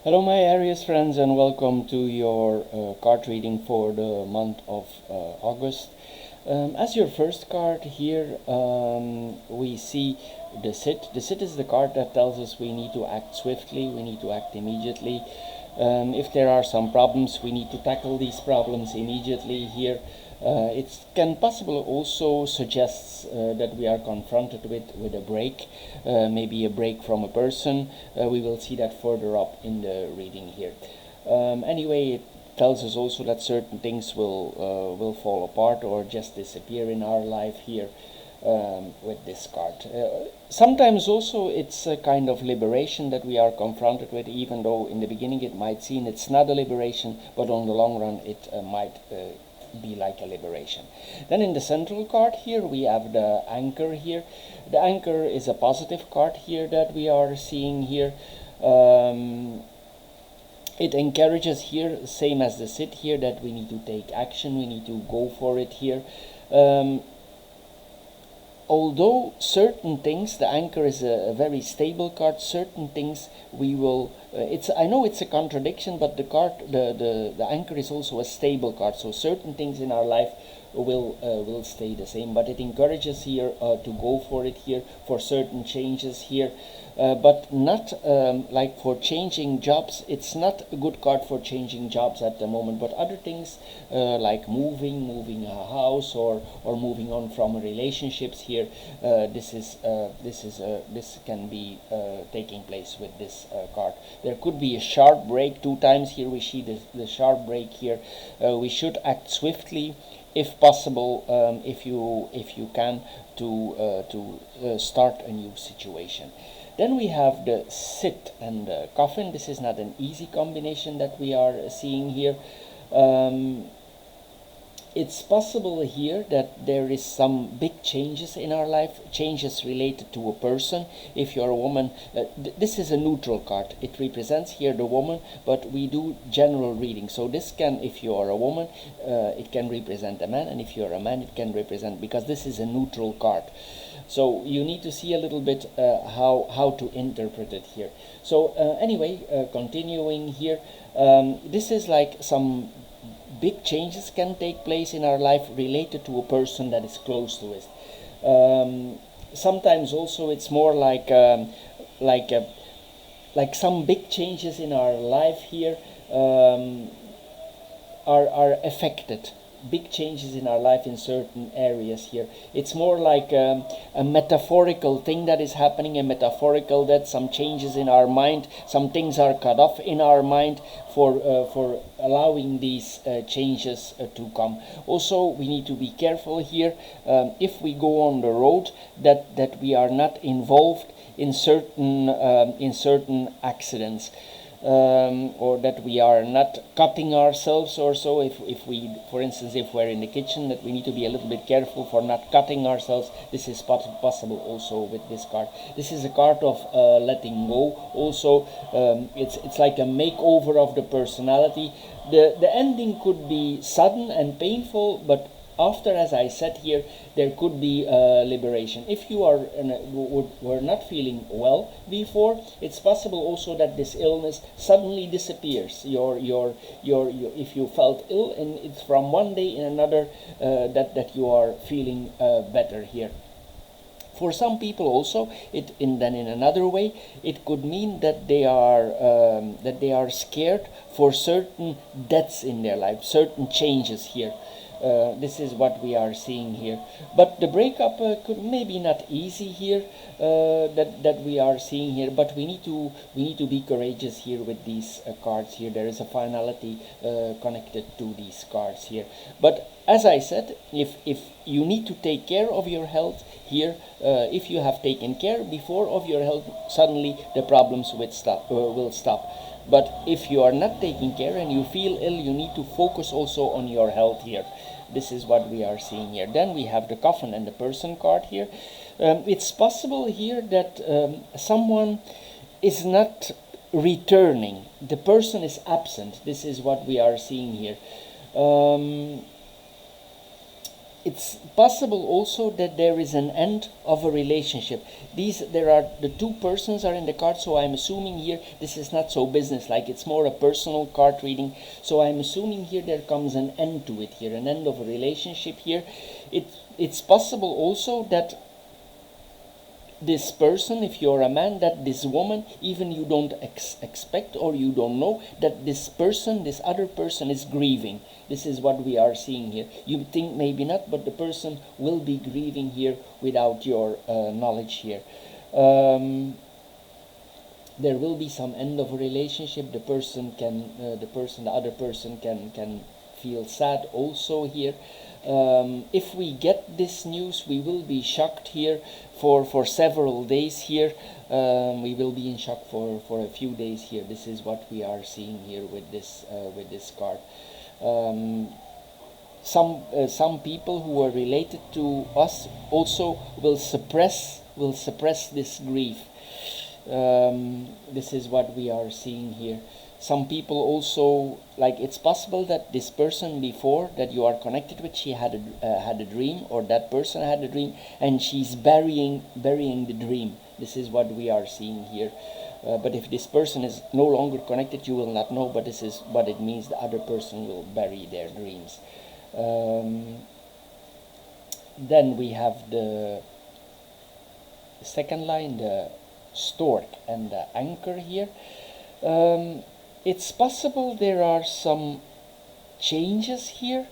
Hello, my Aries friends, and welcome to your card reading for the month of August. As your first card here, we see the Sit. The Sit is the card that tells us we need to act swiftly, we need to act immediately. If there are some problems, we need to tackle these problems immediately here. It can possibly also suggests that we are confronted with a break, maybe a break from a person. We will see that further up in the reading here. Anyway, it tells us also that certain things will fall apart or just disappear in our life here. With this card. Sometimes also it's a kind of liberation that we are confronted with, even though in the beginning it might seem it's not a liberation, but on the long run it might be like a liberation. Then in the central card here we have the anchor here. The anchor is a positive card here that we are seeing here. It encourages here, same as the Sit here, that we need to take action, we need to go for it here. Although certain things, the anchor is a very stable card, certain things we will, I know it's a contradiction, but the anchor is also a stable card, so certain things in our life will stay the same, but it encourages here to go for it here, for certain changes here. But not like for changing jobs. It's not a good card for changing jobs at the moment, but other things like moving a house or moving on from relationships here. This can be taking place with this card. There could be a sharp break. Two times here we see the sharp break here. We should act swiftly, if possible, if you can, to start a new situation. Then we have the Sit and the Coffin. This is not an easy combination that we are seeing here. It's possible here that there is some big changes in our life, changes related to a person. If you're a woman, this is a neutral card. It represents here the woman, but we do general reading. So this can, if you are a woman, it can represent a man, and if you're a man, it can represent, because this is a neutral card. So you need to see a little bit how to interpret it here. So anyway, continuing here, this is like some big changes can take place in our life related to a person that is close to us. Sometimes also it's more like some big changes in our life here are affected. Big changes in our life in certain areas here. It's more like a metaphorical thing that is happening, a metaphorical that some changes in our mind, some things are cut off in our mind for allowing these changes to come. Also, we need to be careful here if we go on the road that we are not involved in certain accidents. Or that we are not cutting ourselves or so. If we, for instance, if we're in the kitchen, that we need to be a little bit careful for not cutting ourselves. This is possible also with this card. This is a card of letting go. Also, it's like a makeover of the personality. The ending could be sudden and painful, but after, as I said here, there could be liberation. If you were not feeling well before, it's possible also that this illness suddenly disappears. If you felt ill, and it's from one day in another that you are feeling better here. For some people also, then in another way, it could mean that they are scared for certain deaths in their life, certain changes here. This is what we are seeing here. But the breakup could maybe not easy here that we are seeing here. But we need to be courageous here with these cards here. There is a finality connected to these cards here. But as I said, if you need to take care of your health here, if you have taken care before of your health, suddenly the problems will stop. But if you are not taking care and you feel ill, you need to focus also on your health here. This is what we are seeing here. Then we have the Coffin and the Person card here. It's possible here that someone is not returning. The person is absent. This is what we are seeing here. it's possible also that there is an end of a relationship. There are the two persons are in the card, so I'm assuming here this is not so business-like. It's more a personal card reading. So I'm assuming here there comes an end to it here, an end of a relationship here. It's possible also that this person, if you're a man, that this woman, even you don't expect or you don't know, that this person, this other person is grieving. This is what we are seeing here. You think maybe not, but the person will be grieving here without your knowledge here. There will be some end of a relationship. The other person can feel sad also here. If we get this news, we will be shocked here for several days here. We will be in shock for a few days here. This is what we are seeing here with this card. Some people who are related to us also will suppress this grief. This is what we are seeing here. Some people also, like, it's possible that this person before that you are connected with, she had a dream, or that person had a dream, and she's burying the dream. This is what we are seeing here. But if this person is no longer connected, you will not know, but this is what it means. The other person will bury their dreams. Then we have the second line, the stork and the anchor here. It's possible there are some changes here,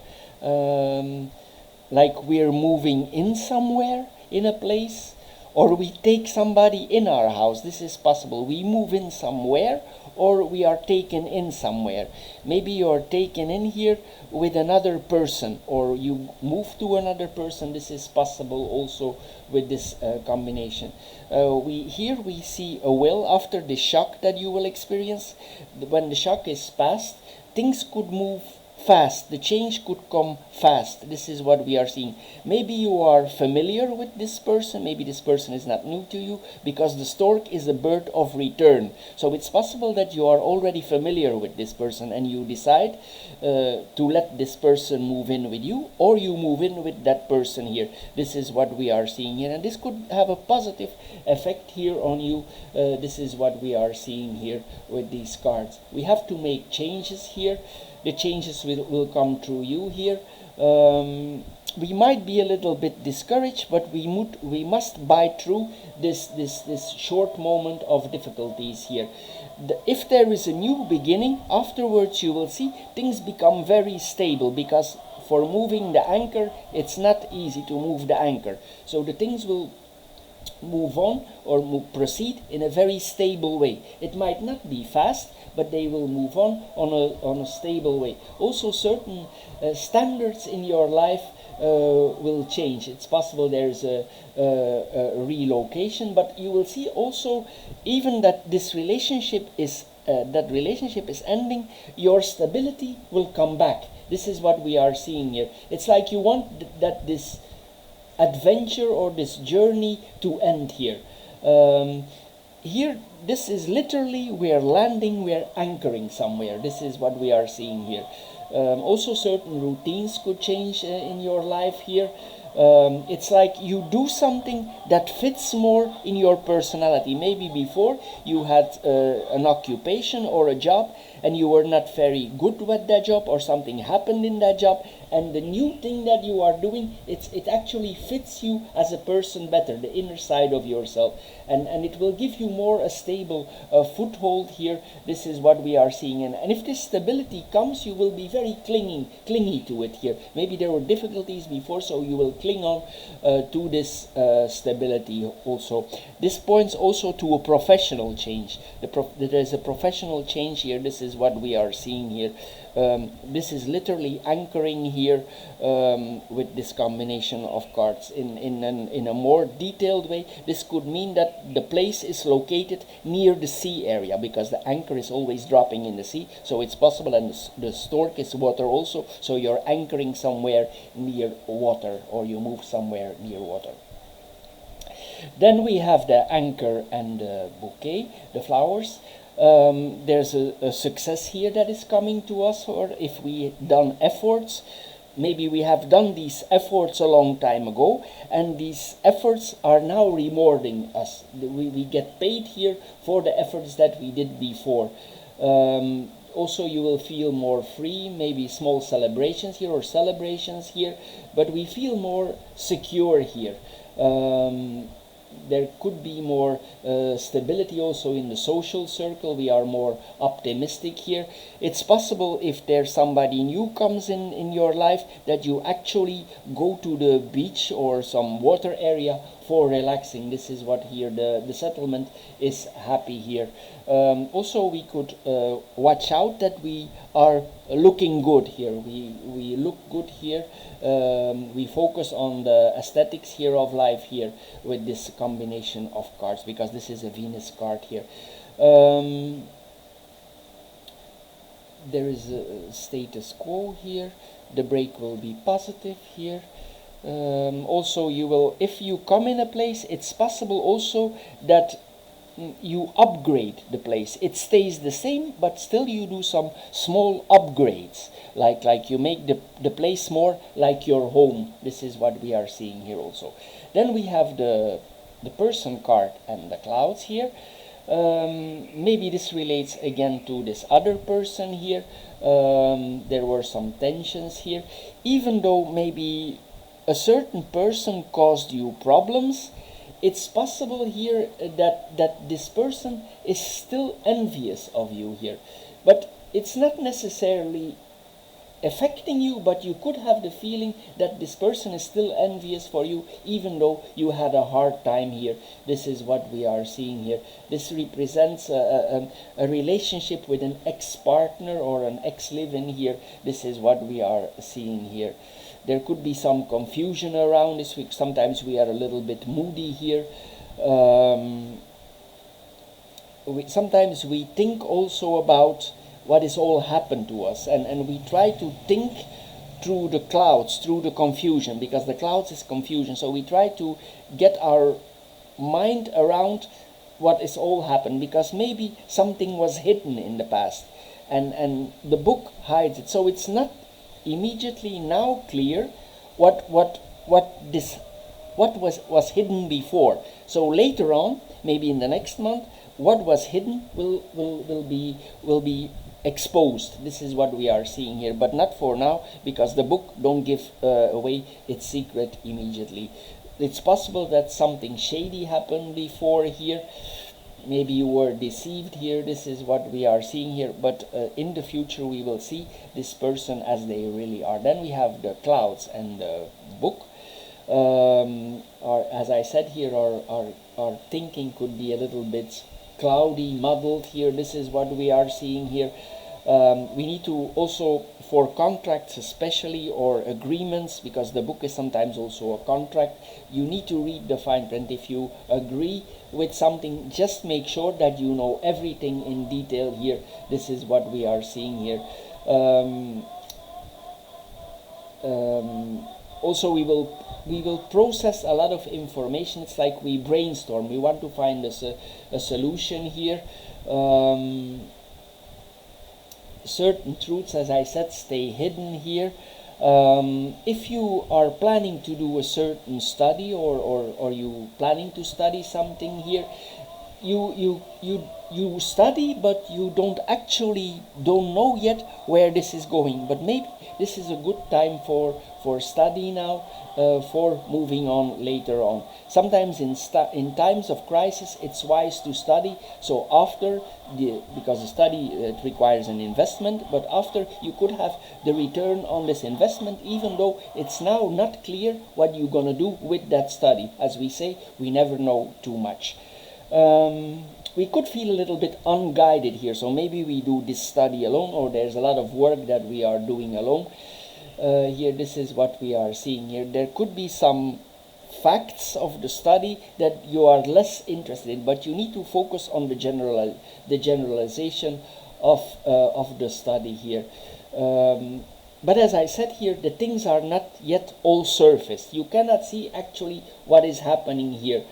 like we're moving in somewhere, in a place, or we take somebody in our house. This is possible. We move in somewhere, or we are taken in somewhere. Maybe you're taken in here with another person, or you move to another person. This is possible also with this combination. Here we see a will after the shock that you will experience. When the shock is past, things could move fast. The change could come fast. This is what we are seeing. Maybe you are familiar with this person. Maybe this person is not new to you, because the stork is a bird of return. So it's possible that you are already familiar with this person and you decide to let this person move in with you, or you move in with that person here. This is what we are seeing here, and this could have a positive effect here on you. This is what we are seeing here with these cards. We have to make changes here. The changes will come through you here. We might be a little bit discouraged, but we must bite through this short moment of difficulties here. If there is a new beginning, afterwards you will see things become very stable, because for moving the anchor, it's not easy to move the anchor. So the things will move on or proceed in a very stable way. It might not be fast, but they will move on a stable way. Also, certain standards in your life will change. It's possible there's a relocation, but you will see also, even that this relationship is ending, your stability will come back. This is what we are seeing here. It's like you want that this adventure or this journey to end here. Here, this is literally, we are landing, we are anchoring somewhere. This is what we are seeing here. Also, certain routines could change in your life here. It's like you do something that fits more in your personality. Maybe before you had an occupation or a job, and you were not very good with that job, or something happened in that job, and the new thing that you are doing, it actually fits you as a person better, the inner side of yourself, and it will give you more a stable foothold here. This is what we are seeing, and if this stability comes, you will be very clingy to it here. Maybe there were difficulties before, so you will cling on to this stability also. This points also to a professional change. There is a professional change here. This is what we are seeing here. This is literally anchoring here with this combination of cards. In a more detailed way, this could mean that the place is located near the sea area, because the anchor is always dropping in the sea, so it's possible, and the stork is water also, so you're anchoring somewhere near water, or you move somewhere near water. Then we have the anchor and the bouquet, the flowers. There's a success here that is coming to us, or if we done efforts maybe we have done these efforts a long time ago, and these efforts are now rewarding us. We get paid here for the efforts that we did before. Also, you will feel more free, maybe small celebrations here or celebrations here, but we feel more secure here. There could be more stability also in the social circle. We are more optimistic here. It's possible, if there's somebody new comes in your life, that you actually go to the beach or some water area for relaxing. This is what here the settlement is happy here. Also, we could watch out that we are looking good here. We look good here. We focus on the aesthetics here of life here with this combination of cards, because this is a Venus card here. There is a status quo here. The break will be positive here. Also, you will, if you come in a place, it's possible also that you upgrade the place. It stays the same, but still you do some small upgrades, like you make the place more like your home. This is what we are seeing here also. Then we have the person card and the clouds here. Maybe this relates again to this other person here. There were some tensions here, even though maybe a certain person caused you problems. It's possible here that this person is still envious of you here, but it's not necessarily affecting you, but you could have the feeling that this person is still envious for you, even though you had a hard time here. This is what we are seeing here. This represents a relationship with an ex-partner or an ex-live-in here. This is what we are seeing here. There could be some confusion around this week. Sometimes we are a little bit moody here. Sometimes we think also about what has all happened to us, and we try to think through the clouds, through the confusion, because the clouds is confusion. So we try to get our mind around what has all happened, because maybe something was hidden in the past, and the book hides it. So it's not immediately now clear what was hidden before. So later on, maybe in the next month, what was hidden will be exposed. This is what we are seeing here, but not for now, because the book don't give away its secret immediately. It's possible that something shady happened before here. Maybe you were deceived here. This is what we are seeing here, but in the future we will see this person as they really are. Then we have the clouds and the book. As I said here, our thinking could be a little bit cloudy, muddled here. This is what we are seeing here. We need to also, for contracts especially, or agreements, because the book is sometimes also a contract, you need to read the fine print. If you agree with something, just make sure that you know everything in detail here. This is what we are seeing here. Also, we will process a lot of information. It's like we brainstorm. We want to find a solution here. Certain truths, as I said, stay hidden here. If you are planning to do a certain study, or you planning to study something here, you study, but you don't know yet where this is going. But maybe this is a good time for study now, for moving on later on. Sometimes in times of crisis, it's wise to study. So because the study it requires an investment, but after you could have the return on this investment, even though it's now not clear what you're gonna do with that study. As we say, we never know too much. We could feel a little bit unguided here, so maybe we do this study alone, or there's a lot of work that we are doing alone. Here, this is what we are seeing here. There could be some facts of the study that you are less interested in, but you need to focus on the generalization of the study here. But as I said here, the things are not yet all surfaced. You cannot see actually what is happening here.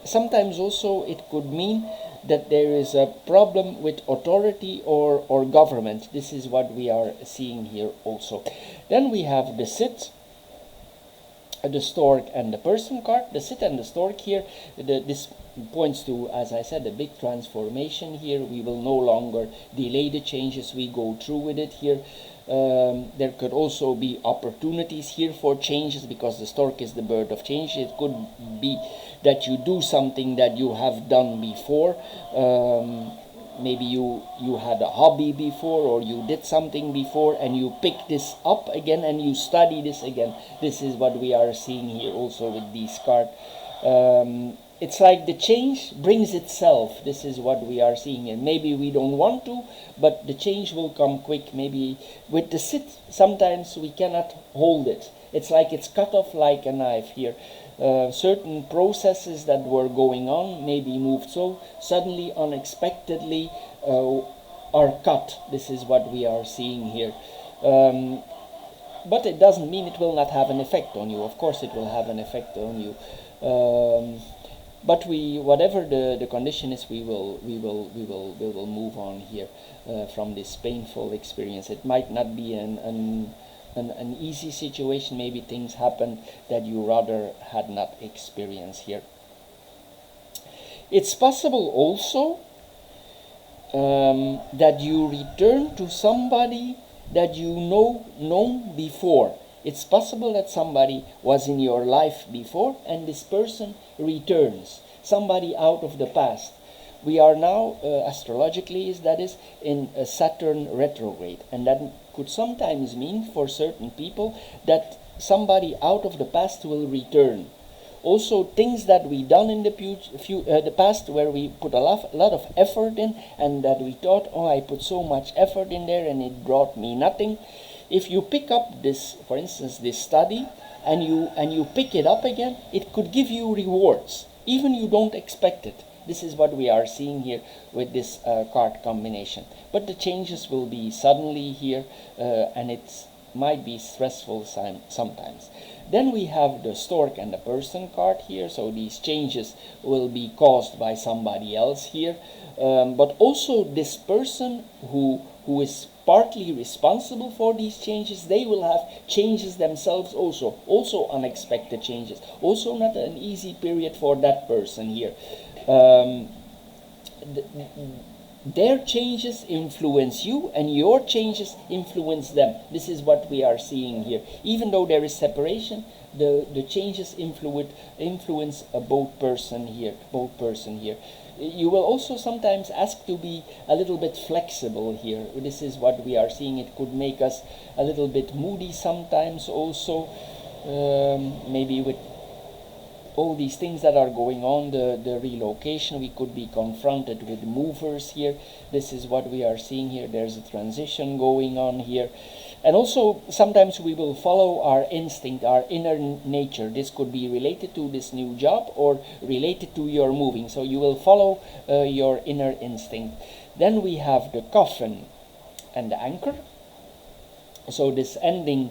Sometimes also it could mean that there is a problem with authority or government. This is what we are seeing here also. Then we have the sit, the stork and the person card. The sit and the stork here, this points to, as I said, a big transformation here. We will no longer delay the changes, we go through with it here. There could also be opportunities here for changes, because the stork is the bird of change. It could be that you do something that you have done before. Maybe you had a hobby before, or you did something before, and you pick this up again and you study this again. This is what we are seeing here also with these cards. It's like the change brings itself. This is what we are seeing, and maybe we don't want to, but the change will come quick. Maybe with the sit, sometimes we cannot hold it. It's like it's cut off like a knife here. Certain processes that were going on, maybe moved so suddenly, unexpectedly, are cut. This is what we are seeing here. But it doesn't mean it will not have an effect on you. Of course it will have an effect on you. But whatever the condition is, we will move on here from this painful experience. It might not be an easy situation. Maybe things happen that you rather had not experienced here. It's possible also that you return to somebody that you known before. It's possible that somebody was in your life before and this person returns, somebody out of the past. We are now, astrologically, that is, in a Saturn retrograde, and that could sometimes mean for certain people that somebody out of the past will return. Also, things that we done in the past, where we put a lot of effort in, and that we thought, oh, I put so much effort in there and it brought me nothing. If you pick up this, for instance, this study, and you pick it up again, it could give you rewards, even you don't expect it. This is what we are seeing here with this card combination. But the changes will be suddenly here, and it might be stressful sometimes. Then we have the stork and the person card here, so these changes will be caused by somebody else here. But also this person who is partly responsible for these changes, they will have changes themselves also unexpected changes. Also not an easy period for that person here. Their changes influence you, and your changes influence them. This is what we are seeing here. Even though there is separation, the changes influence both person here. You will also sometimes ask to be a little bit flexible here. This is what we are seeing. It could make us a little bit moody sometimes also. Maybe with all these things that are going on, the relocation, we could be confronted with movers here. This is what we are seeing here. There's a transition going on here. And also, sometimes we will follow our instinct, our inner nature. This could be related to this new job or related to your moving. So you will follow your inner instinct. Then we have the coffin and the anchor. So this ending,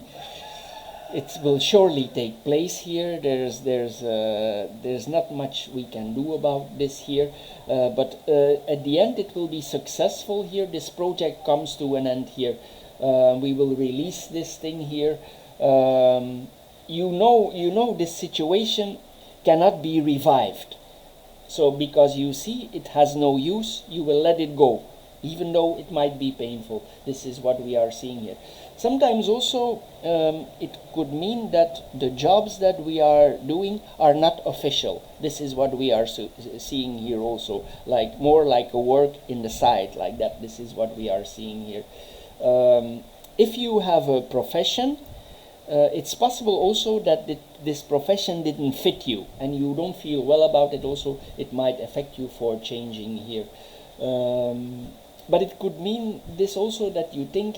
it will surely take place here. There's not much we can do about this here, but at the end it will be successful here. This project comes to an end here. We will release this thing here. You know this situation cannot be revived. So because you see it has no use, you will let it go, even though it might be painful. This is what we are seeing here. Sometimes also it could mean that the jobs that we are doing are not official. This is what we are seeing here also, like more like a work in the side, like that. This is what we are seeing here. If you have a profession, it's possible also that this profession didn't fit you and you don't feel well about it. Also, it might affect you for changing here. But it could mean this also, that you think,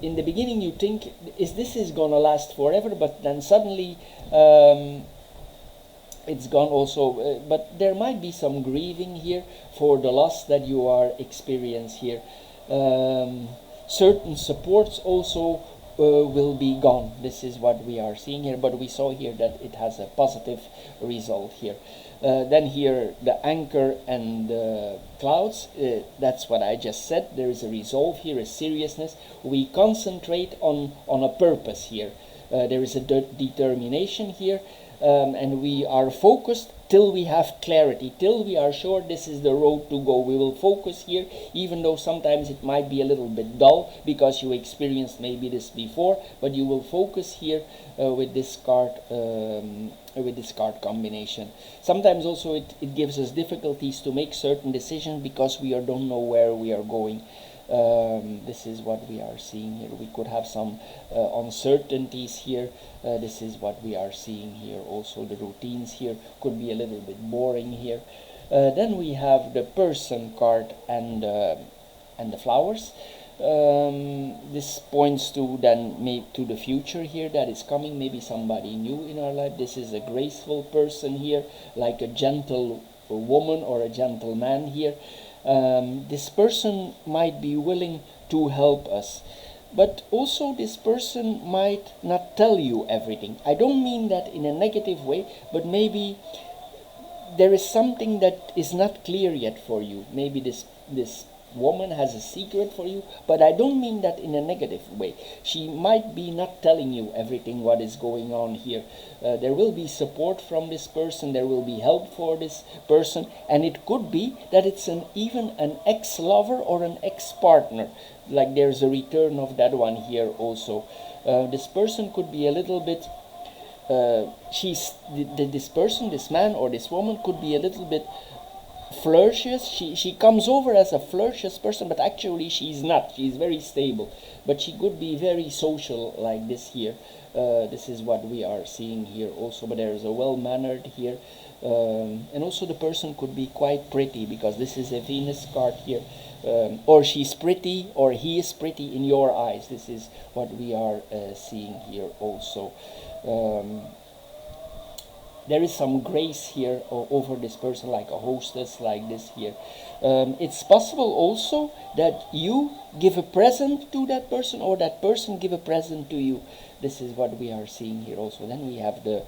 in the beginning you think, this is gonna last forever, but then suddenly it's gone also. But there might be some grieving here for the loss that you are experiencing here. Certain supports also will be gone. This is what we are seeing here, but we saw here that it has a positive result here. Then here the anchor and clouds, that's what I just said. There is a resolve here, a seriousness. We concentrate on a purpose here. There is a determination here, and we are focused till we have clarity, till we are sure this is the road to go. We will focus here, even though sometimes it might be a little bit dull because you experienced maybe this before, but you will focus here with this card combination. Sometimes also it gives us difficulties to make certain decisions because we don't know where we are going. This is what we are seeing here. We could have some uncertainties here. This is what we are seeing here. Also the routines here could be a little bit boring here. Then we have the person card and the flowers. This points to then maybe to the future here that is coming, maybe somebody new in our life. This is a graceful person here, like a gentle woman or a gentleman here. This person might be willing to help us, but also this person might not tell you everything. I don't mean that in a negative way, but maybe there is something that is not clear yet for you. Maybe this woman has a secret for you, but I don't mean that in a negative way. She might be not telling you everything what is going on here. There will be support from this person, there will be help for this person, and it could be that it's even an ex-lover or an ex-partner. Like there's a return of that one here also. This person could be a little bit this person, this man or this woman could be a little bit flirtatious. She comes over as a flirtatious person, but actually she's not. She's very stable, but she could be very social like this here. This is what we are seeing here also, but there is a well-mannered here, and also the person could be quite pretty because this is a Venus card here, or she's pretty or he is pretty in your eyes. This is what we are seeing here also. There is some grace here over this person, like a hostess like this here. It's possible also that you give a present to that person or that person give a present to you. This is what we are seeing here also. Then we have the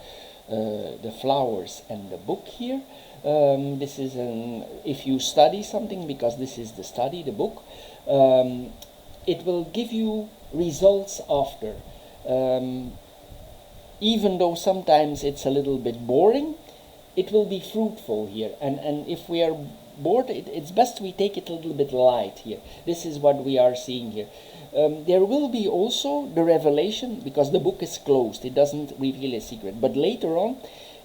flowers and the book here. This is if you study something, because this is the study, the book, it will give you results after. Even though sometimes it's a little bit boring, it will be fruitful here. And if we are bored, it's best we take it a little bit light here. This is what we are seeing here. There will be also the revelation, because the book is closed. It doesn't reveal a secret. But later on,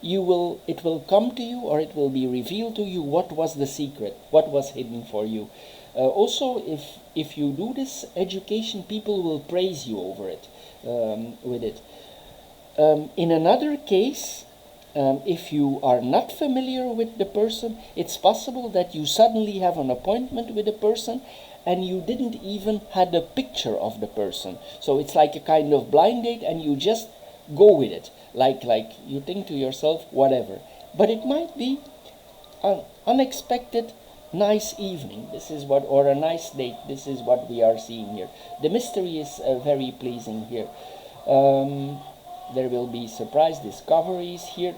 it will come to you, or it will be revealed to you what was the secret, what was hidden for you. Also, if you do this education, people will praise you over it, with it. In another case, if you are not familiar with the person, it's possible that you suddenly have an appointment with a person and you didn't even had a picture of the person. So it's like a kind of blind date and you just go with it. Like you think to yourself, whatever. But it might be an unexpected nice evening. This is what, or a nice date. This is what we are seeing here. The mystery is very pleasing here. There will be surprise discoveries here.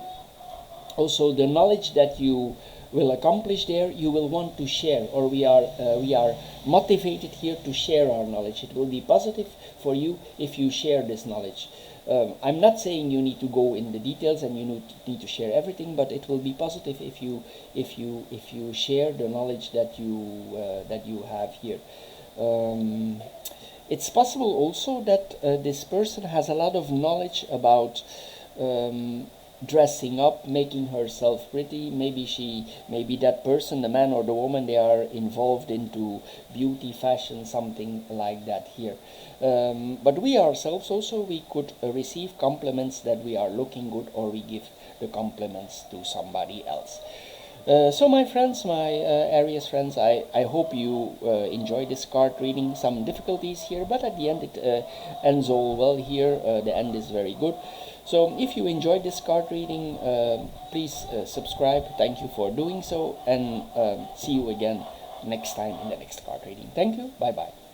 Also, the knowledge that you will accomplish there, you will want to share, or we are motivated here to share our knowledge. It will be positive for you if you share this knowledge. I'm not saying you need to go in the details and you need to share everything, but it will be positive if you share the knowledge that you have here. It's possible also that this person has a lot of knowledge about dressing up, making herself pretty. Maybe that person, the man or the woman, they are involved into beauty, fashion, something like that here. But we ourselves also, we could receive compliments that we are looking good, or we give the compliments to somebody else. So my friends, my Aries friends, I hope you enjoy this card reading. Some difficulties here, but at the end it ends all well here. The end is very good. So if you enjoyed this card reading, please subscribe. Thank you for doing so, and see you again next time in the next card reading. Thank you. Bye bye.